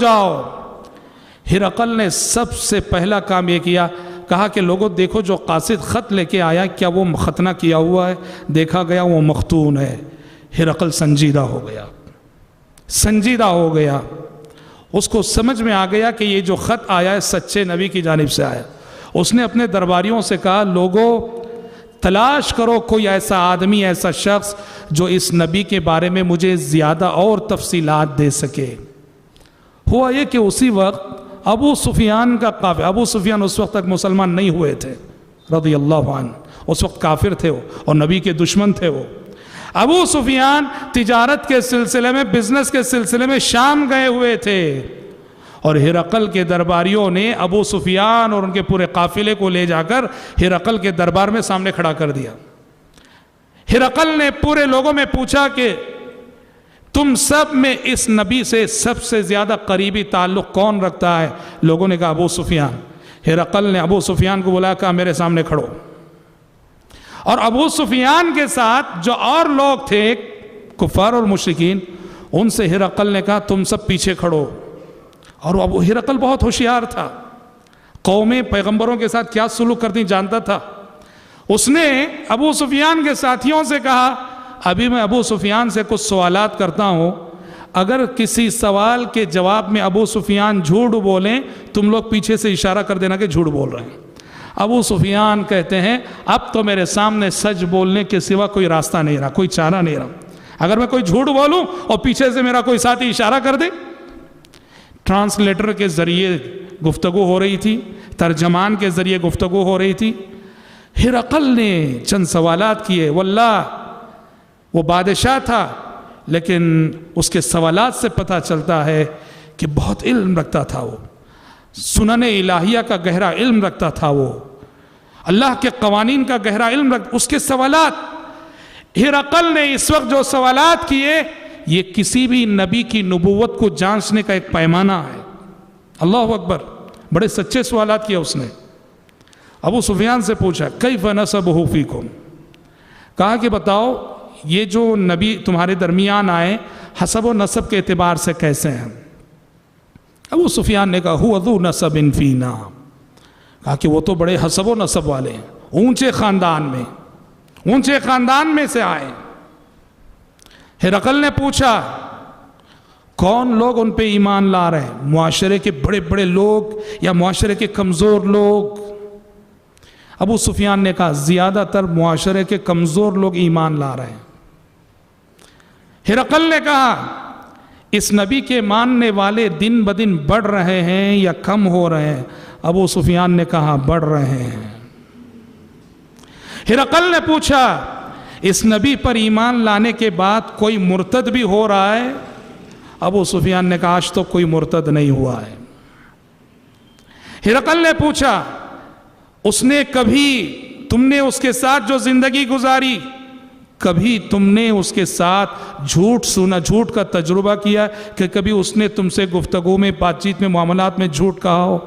جاؤ۔ ہرقل نے سب سے پہلا کام یہ کیا، کہا کہ لوگوں دیکھو جو قاصد خط لے کے آیا کیا وہ ختنہ کیا ہوا ہے؟ دیکھا گیا وہ مختون ہے۔ ہرقل سنجیدہ ہو گیا، سنجیدہ ہو گیا، اس کو سمجھ میں آ گیا کہ یہ جو خط آیا ہے سچے نبی کی جانب سے آیا۔ اس نے اپنے درباریوں سے کہا لوگوں تلاش کرو کوئی ایسا آدمی، ایسا شخص جو اس نبی کے بارے میں مجھے زیادہ اور تفصیلات دے سکے۔ ہوا یہ کہ اسی وقت ابو سفیان کا قافلہ، ابو سفیان اس وقت تک مسلمان نہیں ہوئے تھے رضی اللہ عنہ، اس وقت کافر تھے وہ اور نبی کے دشمن تھے وہ۔ ابو سفیان تجارت کے سلسلے میں، بزنس کے سلسلے میں شام گئے ہوئے تھے، اور ہرقل کے درباریوں نے ابو سفیان اور ان کے پورے قافلے کو لے جا کر ہرقل کے دربار میں سامنے کھڑا کر دیا۔ ہرقل نے پورے لوگوں میں پوچھا کہ تم سب میں اس نبی سے سب سے زیادہ قریبی تعلق کون رکھتا ہے؟ لوگوں نے کہا ابو سفیان۔ ہرقل نے ابو سفیان کو بلایا، کہا میرے سامنے کھڑو، اور ابو سفیان کے ساتھ جو اور لوگ تھے کفار اور مشرکین، ان سے ہرقل نے کہا تم سب پیچھے کھڑو۔ اور ابو ہرقل بہت ہوشیار تھا، قومیں پیغمبروں کے ساتھ کیا سلوک کرتی جانتا تھا۔ اس نے ابو سفیان کے ساتھیوں سے کہا ابھی میں ابو سفیان سے کچھ سوالات کرتا ہوں، اگر کسی سوال کے جواب میں ابو سفیان جھوٹ بولیں تم لوگ پیچھے سے اشارہ کر دینا کہ جھوٹ بول رہے ہیں۔ ابو سفیان کہتے ہیں اب تو میرے سامنے سچ بولنے کے سوا کوئی راستہ نہیں رہا، کوئی چارہ نہیں رہا، اگر میں کوئی جھوٹ بولوں اور پیچھے سے میرا کوئی ساتھی اشارہ کر دے۔ ٹرانسلیٹر کے ذریعے گفتگو ہو رہی تھی، ترجمان کے ذریعے گفتگو ہو رہی تھی۔ ہرقل نے چند سوالات کیے، واللہ وہ بادشاہ تھا لیکن اس کے سوالات سے پتہ چلتا ہے کہ بہت علم رکھتا تھا، وہ سنن الہیہ کا گہرا علم رکھتا تھا، وہ اللہ کے قوانین کا گہرا علم رکھتا۔ اس کے سوالات، ہرقل نے اس وقت جو سوالات کیے یہ کسی بھی نبی کی نبوت کو جانچنے کا ایک پیمانہ ہے۔ اللہ اکبر، بڑے سچے سوالات کیے اس نے۔ ابو سفیان سے پوچھا کیف نسبہ فیکم، کہا کہ بتاؤ یہ جو نبی تمہارے درمیان آئے حسب و نسب کے اعتبار سے کیسے ہیں؟ ابو سفیان نے کہا هو ذو نسب فینا، کہا کہ وہ تو بڑے حسب و نسب والے ہیں، اونچے خاندان میں سے آئے۔ ہرقل نے پوچھا کون لوگ ان پہ ایمان لا رہے ہیں؟ معاشرے کے بڑے بڑے لوگ یا معاشرے کے کمزور لوگ؟ ابو سفیان نے کہا زیادہ تر معاشرے کے کمزور لوگ ایمان لا رہے ہیں۔ ہرقل نے کہا اس نبی کے ماننے والے دن بدن بڑھ رہے ہیں یا کم ہو رہے ہیں؟ ابو سفیان نے کہا بڑھ رہے ہیں۔ ہرقل نے پوچھا اس نبی پر ایمان لانے کے بعد کوئی مرتد بھی ہو رہا ہے؟ ابو سفیان نے کہا آج تو کوئی مرتد نہیں ہوا ہے۔ ہرقل نے پوچھا اس نے کبھی تم نے اس کے ساتھ جو زندگی گزاری کبھی تم نے اس کے ساتھ جھوٹ سنا، جھوٹ کا تجربہ کیا کہ کبھی اس نے تم سے گفتگو میں، بات چیت میں، معاملات میں جھوٹ کہا ہو؟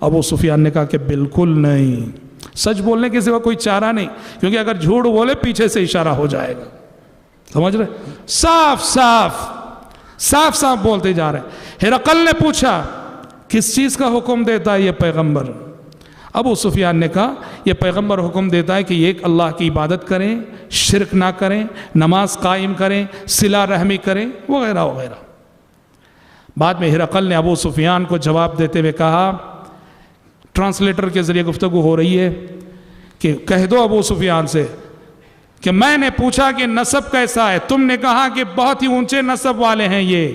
ابو سفیان نے کہا کہ بالکل نہیں، سچ بولنے کے سوا کوئی چارہ نہیں، کیونکہ اگر جھوٹ بولے پیچھے سے اشارہ ہو جائے گا۔ سمجھ رہے؟ صاف بولتے جا رہے ہیں۔ ہرقل نے پوچھا کس چیز کا حکم دیتا ہے یہ پیغمبر؟ ابو سفیان نے کہا یہ پیغمبر حکم دیتا ہے کہ ایک اللہ کی عبادت کریں، شرک نہ کریں، نماز قائم کریں، صلہ رحمی کریں، وغیرہ وغیرہ۔ بعد میں ہرقل نے ابو سفیان کو جواب دیتے ہوئے کہا، ٹرانسلیٹر کے ذریعے گفتگو ہو رہی ہے، کہ کہہ دو ابو سفیان سے کہ میں نے پوچھا کہ نسب کیسا ہے، تم نے کہا کہ بہت ہی اونچے نسب والے ہیں یہ۔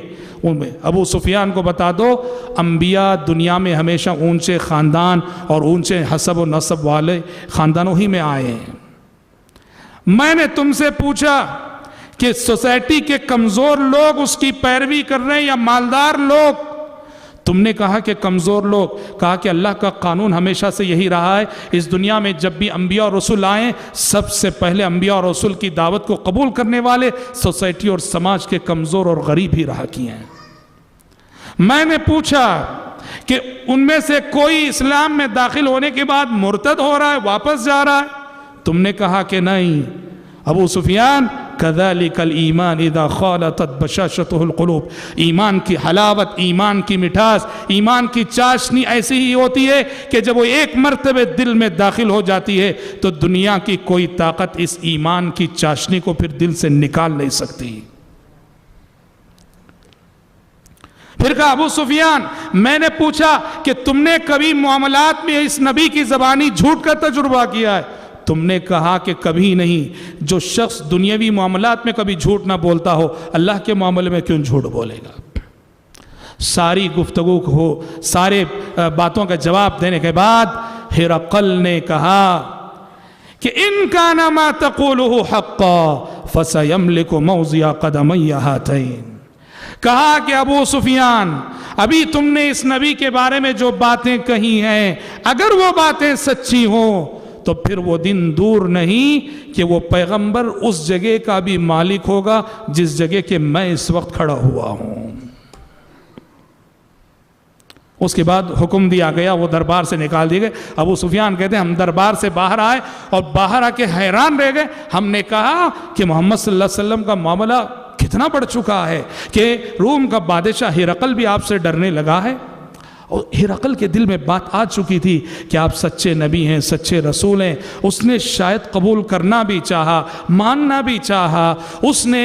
ابو سفیان کو بتا دو انبیاء دنیا میں ہمیشہ اونچے خاندان اور اونچے حسب و نسب والے خاندانوں ہی میں آئے ہیں۔ میں نے تم سے پوچھا کہ سوسائٹی کے کمزور لوگ اس کی پیروی کر رہے ہیں یا مالدار لوگ؟ تم نے کہا کہ کمزور لوگ۔ کہا کہ اللہ کا قانون ہمیشہ سے یہی رہا ہے، اس دنیا میں جب بھی انبیاء اور رسول آئیں سب سے پہلے انبیاء اور رسول کی دعوت کو قبول کرنے والے سوسائٹی اور سماج کے کمزور اور غریب ہی رہا کیے ہیں۔ میں نے پوچھا کہ ان میں سے کوئی اسلام میں داخل ہونے کے بعد مرتد ہو رہا ہے، واپس جا رہا ہے؟ تم نے کہا کہ نہیں۔ ابو سفیان کذالک الایمان اذا خالطت بشاشتہ القلوب، ایمان کی حلاوت، ایمان کی مٹھاس، ایمان کی چاشنی ایسی ہی ہوتی ہے کہ جب وہ ایک مرتبہ دل میں داخل ہو جاتی ہے تو دنیا کی کوئی طاقت اس ایمان کی چاشنی کو پھر دل سے نکال نہیں سکتی۔ پھر کہا ابو سفیان، میں نے پوچھا کہ تم نے کبھی معاملات میں اس نبی کی زبانی جھوٹ کا تجربہ کیا ہے؟ تم نے کہا کہ کبھی نہیں۔ جو شخص دنیاوی معاملات میں کبھی جھوٹ نہ بولتا ہو، اللہ کے معاملے میں کیوں جھوٹ بولے گا؟ ساری گفتگو کو، سارے باتوں کا جواب دینے کے بعد ہرقل نے کہا کہ ان کان ما تقولہ حقا فسیملک موضع قدمی ہاتین۔ کہا کہ ابو سفیان، ابھی تم نے اس نبی کے بارے میں جو باتیں کہی ہیں، اگر وہ باتیں سچی ہوں تو پھر وہ دن دور نہیں کہ وہ پیغمبر اس جگہ کا بھی مالک ہوگا جس جگہ کے میں اس وقت کھڑا ہوا ہوں۔ اس کے بعد حکم دیا گیا، وہ دربار سے نکال دیے گئے۔ ابو سفیان کہتے ہیں ہم دربار سے باہر آئے اور باہر آ کے حیران رہ گئے۔ ہم نے کہا کہ محمد صلی اللہ علیہ وسلم کا معاملہ کتنا بڑھ چکا ہے کہ روم کا بادشاہ ہرقل بھی آپ سے ڈرنے لگا ہے۔ اور ہرقل کے دل میں بات آ چکی تھی کہ آپ سچے نبی ہیں، سچے رسول ہیں۔ اس نے شاید قبول کرنا بھی چاہا، ماننا بھی چاہا۔ اس نے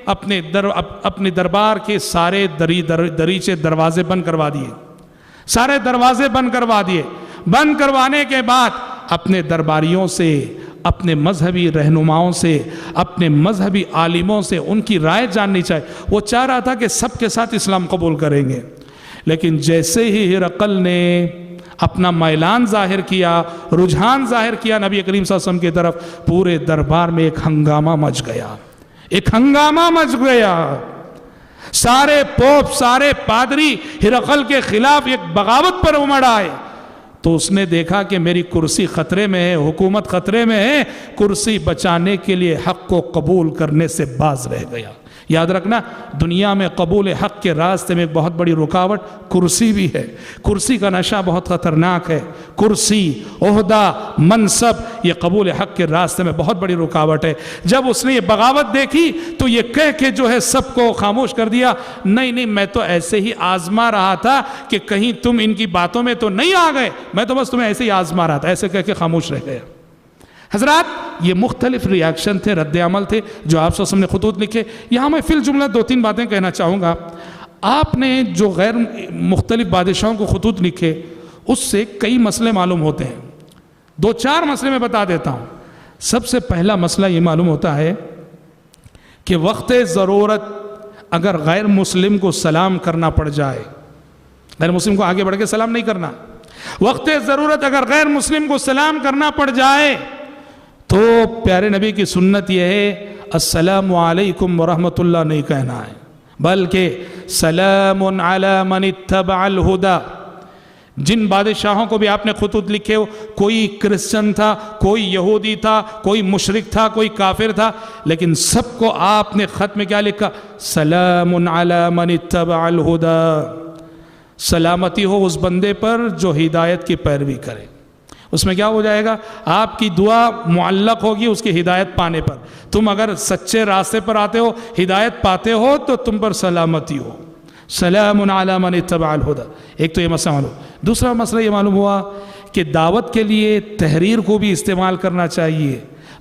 اپنے دربار کے سارے دریچے دروازے بند کروا دیے، سارے دروازے بند کروا دیے۔ بند کروانے کے بعد اپنے درباریوں سے، اپنے مذہبی رہنماؤں سے، اپنے مذہبی عالموں سے ان کی رائے جاننی چاہیے۔ وہ چاہ رہا تھا کہ سب کے ساتھ اسلام قبول کریں گے، لیکن جیسے ہی ہرقل نے اپنا میلان ظاہر کیا، رجحان ظاہر کیا نبی کریم صلی اللہ علیہ وسلم کی طرف، پورے دربار میں ایک ہنگامہ مچ گیا، ایک ہنگامہ مچ گیا۔ سارے پوپ، سارے پادری ہرقل کے خلاف ایک بغاوت پر امڑ آئے۔ تو اس نے دیکھا کہ میری کرسی خطرے میں ہے، حکومت خطرے میں ہے، کرسی بچانے کے لیے حق کو قبول کرنے سے باز رہ گیا۔ یاد رکھنا، دنیا میں قبول حق کے راستے میں ایک بہت بڑی رکاوٹ کرسی بھی ہے۔ کرسی کا نشہ بہت خطرناک ہے۔ کرسی، عہدہ، منصب، یہ قبول حق کے راستے میں بہت بڑی رکاوٹ ہے۔ جب اس نے یہ بغاوت دیکھی تو یہ کہہ کے جو ہے سب کو خاموش کر دیا، نہیں میں تو ایسے ہی آزما رہا تھا کہ کہیں تم ان کی باتوں میں تو نہیں آ گئے، میں تو بس تمہیں ایسے ہی آزما رہا تھا، ایسے کہہ کے خاموش رہ گیا۔ حضرات، یہ مختلف ریاکشن تھے، رد عمل تھے جو آپ صلی اللہ علیہ وسلم نے خطوط لکھے۔ یہاں میں فی الجملہ 2-3 باتیں کہنا چاہوں گا۔ آپ نے جو غیر مختلف بادشاہوں کو خطوط لکھے، اس سے کئی مسئلے معلوم ہوتے ہیں۔ 2-4 مسئلے میں بتا دیتا ہوں۔ سب سے پہلا مسئلہ یہ معلوم ہوتا ہے کہ وقت ضرورت اگر غیر مسلم کو سلام کرنا پڑ جائے، غیر مسلم کو آگے بڑھ کے سلام نہیں کرنا، وقت ضرورت اگر غیر مسلم کو سلام کرنا پڑ جائے تو پیارے نبی کی سنت یہ ہے السلام علیکم ورحمۃ اللہ نہیں کہنا ہے، بلکہ سلام علی من اتبع الہدی۔ جن بادشاہوں کو بھی آپ نے خطوط لکھے ہو، کوئی کرسچن تھا، کوئی یہودی تھا، کوئی مشرک تھا، کوئی کافر تھا، لیکن سب کو آپ نے خط میں کیا لکھا؟ سلام علی من اتبع الہدی۔ سلامتی ہو اس بندے پر جو ہدایت کی پیروی کرے۔ اس میں کیا ہو جائے گا؟ آپ کی دعا معلق ہوگی اس کی ہدایت پانے پر۔ تم اگر سچے راستے پر آتے ہو، ہدایت پاتے ہو، تو تم پر سلامتی ہو۔ سلام علی من اتبع الہدی۔ ایک تو یہ مسئلہ معلوم۔ دوسرا مسئلہ یہ معلوم ہوا کہ دعوت کے لیے تحریر کو بھی استعمال کرنا چاہیے۔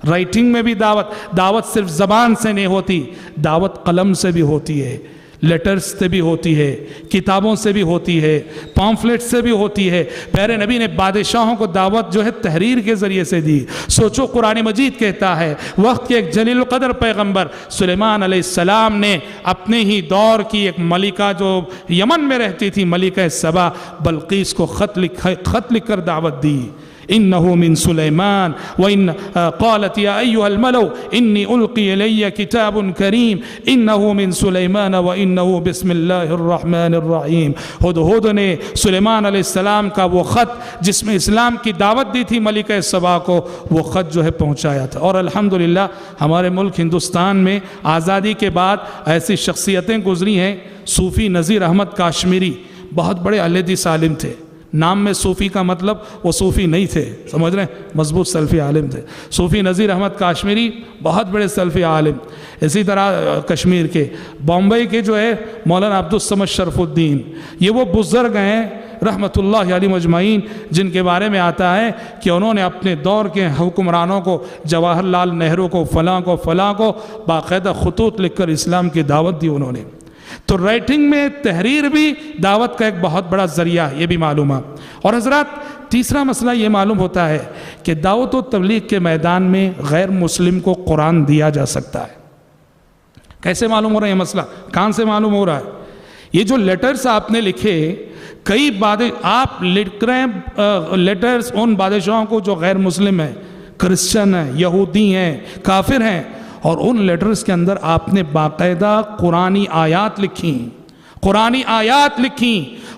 رائٹنگ میں بھی دعوت صرف زبان سے نہیں ہوتی، دعوت قلم سے بھی ہوتی ہے، لیٹرز سے بھی ہوتی ہے، کتابوں سے بھی ہوتی ہے، پامفلیٹ سے بھی ہوتی ہے۔ پیارے نبی نے بادشاہوں کو دعوت جو ہے تحریر کے ذریعے سے دی۔ سوچو، قرآن مجید کہتا ہے وقت کے ایک جلیل القدر پیغمبر سلیمان علیہ السلام نے اپنے ہی دور کی ایک ملکہ جو یمن میں رہتی تھی، ملکہ سبا، بلقیس کو خط لکھ کر دعوت دی۔ انه من سليمان وان قالت يا ايها الملو اني القي الي كتاب كريم انه من سليمان وانه بسم الله الرحمن الرحيم۔ ہدہد نے سلیمان علیہ السلام کا وہ خط جس میں اسلام کی دعوت دی تھی ملکہ سبا کو، وہ خط جو ہے پہنچایا تھا۔ اور الحمدللہ ہمارے ملک ہندوستان میں آزادی کے بعد ایسی شخصیتیں گزری ہیں۔ صوفی نذیر احمد کاشمیری بہت بڑے اہل حدیث عالم تھے، نام میں صوفی کا مطلب وہ صوفی نہیں تھے، سمجھ رہے ہیں، مضبوط سلفی عالم تھے۔ صوفی نذیر احمد کاشمیری بہت بڑے سلفی عالم، اسی طرح کشمیر کے، بامبئی کے جو ہے مولانا عبدالصمد شرف الدین، یہ وہ بزرگ ہیں رحمۃ اللہ علیہ مجمعین جن کے بارے میں آتا ہے کہ انہوں نے اپنے دور کے حکمرانوں کو، جواہر لال نہرو کو، فلاں کو باقاعدہ خطوط لکھ کر اسلام کی دعوت دی انہوں نے۔ تو رائٹنگ میں تحریر بھی دعوت کا ایک بہت بڑا ذریعہ، یہ بھی معلوم ہے۔ اور حضرات تیسرا مسئلہ یہ معلوم ہوتا ہے کہ دعوت و تبلیغ کے میدان میں غیر مسلم کو قرآن دیا جا سکتا ہے۔ کیسے معلوم ہو رہا ہے یہ مسئلہ؟ کہاں سے معلوم ہو رہا ہے؟ یہ جو لیٹرز آپ نے لکھے، کئی آپ لکھ رہے ہیں لیٹرز ان بادشاہوں کو جو غیر مسلم ہیں، کرسچن ہیں، یہودی ہیں، کافر ہیں، اور ان لیٹرز کے اندر آپ نے باقاعدہ قرآنی آیات لکھیں،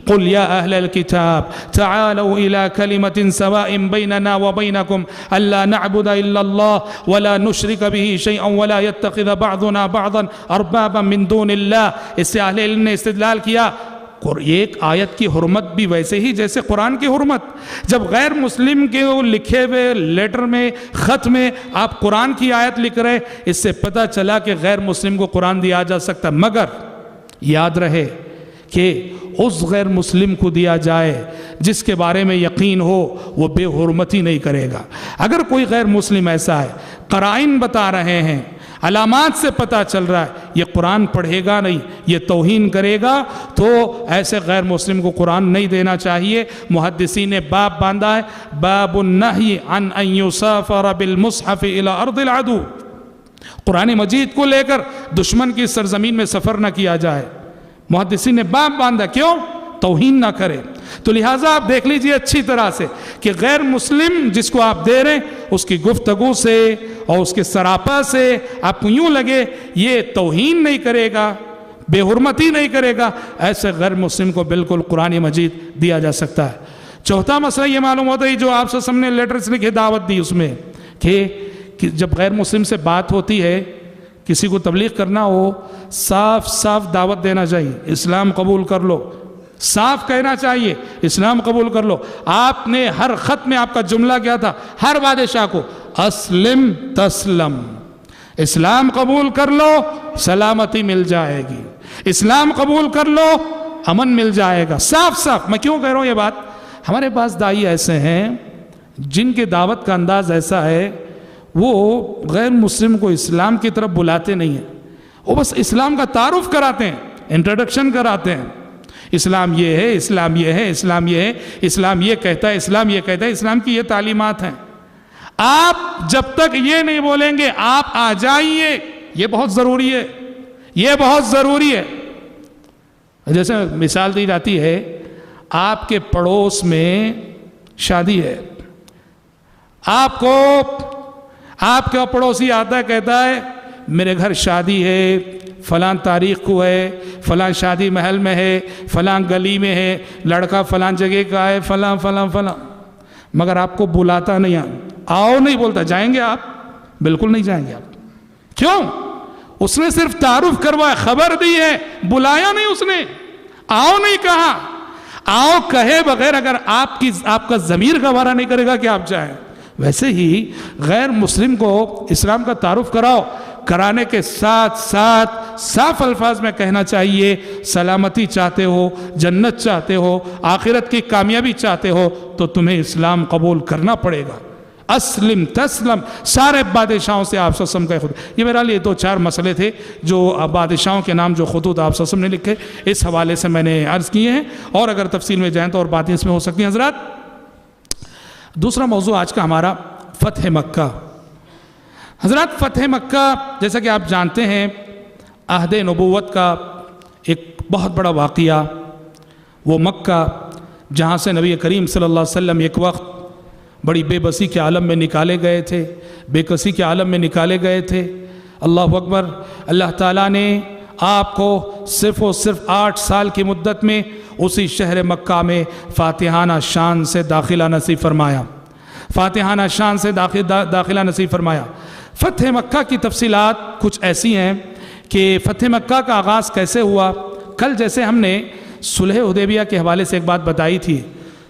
قُلْ يَا أَهْلَ الْكِتَابِ تَعَالَوْا إِلَىٰ كَلِمَةٍ سَوَاءٍ بَيْنَنَا وَبَيْنَكُمْ أَلَّا نَعْبُدَ إِلَّا اللَّهَ وَلَا نُشْرِكَ بِهِ شَيْئًا وَلَا يَتَّخِذَ بَعْضُنَا بَعْضًا أَرْبَابًا مِّن دُونِ اللَّهِ۔ اس سے اہل علم نے استدلال کیا ایک آیت کی حرمت بھی ویسے ہی جیسے قرآن کی حرمت۔ جب غیر مسلم کے لکھے ہوئے لیٹر میں، خط میں آپ قرآن کی آیت لکھ رہے، اس سے پتہ چلا کہ غیر مسلم کو قرآن دیا جا سکتا، مگر یاد رہے کہ اس غیر مسلم کو دیا جائے جس کے بارے میں یقین ہو وہ بے حرمتی نہیں کرے گا۔ اگر کوئی غیر مسلم ایسا ہے، قرائن بتا رہے ہیں، علامات سے پتہ چل رہا ہے یہ قرآن پڑھے گا نہیں، یہ توہین کرے گا، تو ایسے غیر مسلم کو قرآن نہیں دینا چاہیے۔ محدثین نے باب باندھا ہے، باب النہی عن ان یسافر بالمصحف الى ارض العدو، قرآن مجید کو لے کر دشمن کی سرزمین میں سفر نہ کیا جائے۔ محدثین نے باب باندھا، کیوں؟ توہین نہ کرے۔ تو لہٰذا آپ دیکھ لیجئے اچھی طرح سے کہ غیر مسلم جس کو آپ دے رہے ہیں اس کی گفتگو سے اور اس کے سراپا سے آپ کو یوں لگے یہ توہین نہیں کرے گا، بے حرمتی نہیں کرے گا، ایسے غیر مسلم کو بالکل قرآن مجید دیا جا سکتا ہے۔ چوتھا مسئلہ یہ معلوم ہوتا ہے جو آپ سے سامنے لیٹرز لکھے دعوت دی، اس میں کہ جب غیر مسلم سے بات ہوتی ہے، کسی کو تبلیغ کرنا ہو، صاف صاف دعوت دینا چاہیے، اسلام قبول کر لو، صاف کہنا چاہیے اسلام قبول کر لو۔ آپ نے ہر خط میں آپ کا جملہ کیا تھا، ہر بادشاہ کو اسلم تسلم، اسلام قبول کر لو سلامتی مل جائے گی، اسلام قبول کر لو امن مل جائے گا، صاف صاف۔ میں کیوں کہہ رہا ہوں یہ بات؟ ہمارے پاس داعی ایسے ہیں جن کے دعوت کا انداز ایسا ہے، وہ غیر مسلم کو اسلام کی طرف بلاتے نہیں ہیں، وہ بس اسلام کا تعارف کراتے ہیں، انٹروڈکشن کراتے ہیں، اسلام یہ ہے، اسلام یہ ہے، اسلام یہ ہے، اسلام یہ کہتا ہے، اسلام یہ کہتا ہے، اسلام کی یہ تعلیمات ہیں۔ آپ جب تک یہ نہیں بولیں گے آپ آ جائیے، یہ بہت ضروری ہے، یہ بہت ضروری ہے۔ جیسے مثال دی جاتی ہے، آپ کے پڑوس میں شادی ہے، آپ کا پڑوسی آتا ہے، کہتا ہے میرے گھر شادی ہے، فلاں تاریخ کو ہے، فلاں شادی محل میں ہے، فلاں گلی میں ہے، لڑکا فلاں جگہ کا ہے، فلاں فلاں فلاں، مگر آپ کو بلاتا نہیں، آؤ نہیں بولتا، جائیں گے آپ؟ بالکل نہیں جائیں گے آپ۔ کیوں؟ اس نے صرف تعارف کروایا، خبر دی ہے، بلایا نہیں اس نے، آؤ نہیں کہا۔ آؤ کہے بغیر اگر آپ کا ضمیر گوارا نہیں کرے گا کہ آپ جائیں۔ ویسے ہی غیر مسلم کو اسلام کا تعارف کراؤ، کرانے کے ساتھ ساتھ صاف الفاظ میں کہنا چاہیے سلامتی چاہتے ہو، جنت چاہتے ہو، آخرت کی کامیابی چاہتے ہو تو تمہیں اسلام قبول کرنا پڑے گا۔ اسلم تسلم، سارے بادشاہوں سے آپ وسلم کا خود۔ یہ میرا لیے 2-4 مسئلے تھے جو بادشاہوں کے نام جو خطوط آپ وسلم نے لکھے، اس حوالے سے میں نے عرض کیے ہیں، اور اگر تفصیل میں جائیں تو اور باتیں اس میں ہو سکتی ہیں۔ حضرات دوسرا موضوع آج کا ہمارا فتح مکہ۔ حضرات فتح مکہ جیسا کہ آپ جانتے ہیں عہد نبوت کا ایک بہت بڑا واقعہ، وہ مکہ جہاں سے نبی کریم صلی اللہ علیہ وسلم ایک وقت بڑی بے بسی کے عالم میں نکالے گئے تھے، بے کسی کے عالم میں نکالے گئے تھے۔ اللہ اکبر، اللہ تعالیٰ نے آپ کو صرف و صرف 8 سال کی مدت میں اسی شہر مکہ میں فاتحانہ شان سے داخلہ نصیب فرمایا، فاتحانہ شان سے داخلہ نصیب فرمایا۔ فتح مکہ کی تفصیلات کچھ ایسی ہیں کہ فتح مکہ کا آغاز کیسے ہوا۔ کل جیسے ہم نے صلح حدیبیہ کے حوالے سے ایک بات بتائی تھی،